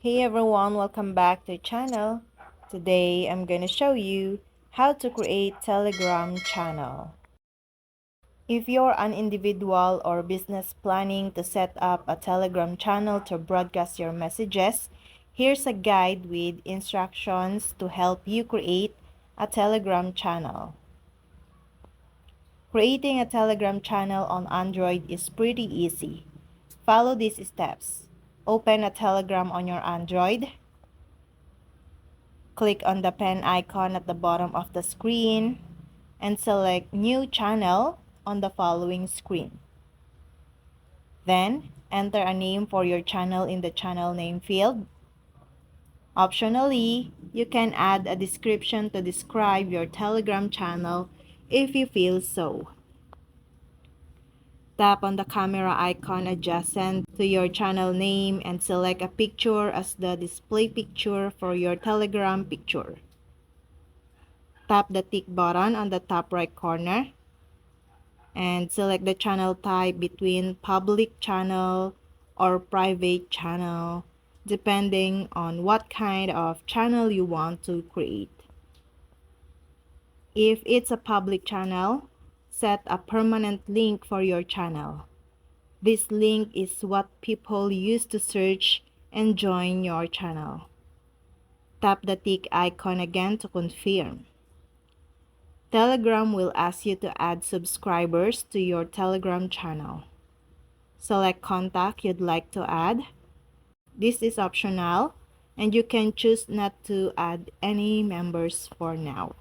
Hey everyone, welcome back to the channel. Today I'm going to show you how to create Telegram channel. If you're an individual or business planning to set up a Telegram channel to broadcast your messages, here's a guide with instructions to help you create a Telegram channel. Creating a Telegram channel on Android is pretty easy. Follow these steps. Open a Telegram on your Android. Click on the pen icon at the bottom of the screen and select New Channel on the following screen. Then, enter a name for your channel in the channel name field. Optionally, you can add a description to describe your Telegram channel if you feel so. Tap on the camera icon adjacent to your channel name and select a picture as the display picture for your Telegram picture. Tap the tick button on the top right corner and select the channel type between public channel or private channel, depending on what kind of channel you want to create. If it's a public channel, set a permanent link for your channel. This link is what people use to search and join your channel. Tap the tick icon again to confirm. Telegram will ask you to add subscribers to your Telegram channel. Select contact you'd like to add. This is optional, and you can choose not to add any members for now.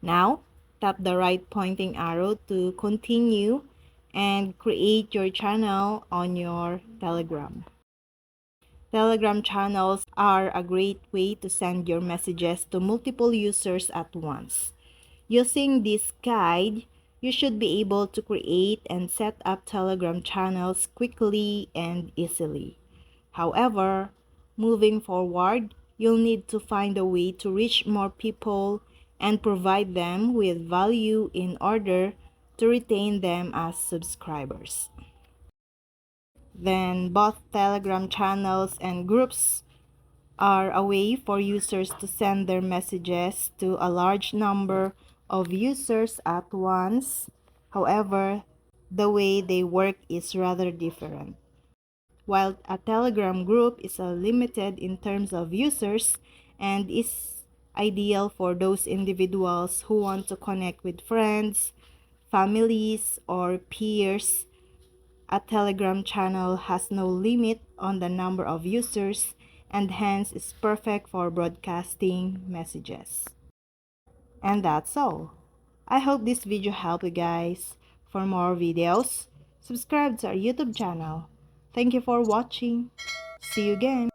Now, tap the right pointing arrow to continue and create your channel on your Telegram. Telegram channels are a great way to send your messages to multiple users at once. Using this guide, you should be able to create and set up Telegram channels quickly and easily. However, moving forward, you'll need to find a way to reach more people and provide them with value in order to retain them as subscribers. Then, both Telegram channels and groups are a way for users to send their messages to a large number of users at once. However, the way they work is rather different. While a Telegram group is limited in terms of users and is ideal for those individuals who want to connect with friends, families, or peers, a Telegram channel has no limit on the number of users and hence is perfect for broadcasting messages. And that's all. I hope this video helped you guys. For more videos, subscribe to our YouTube channel. Thank you for watching. See you again.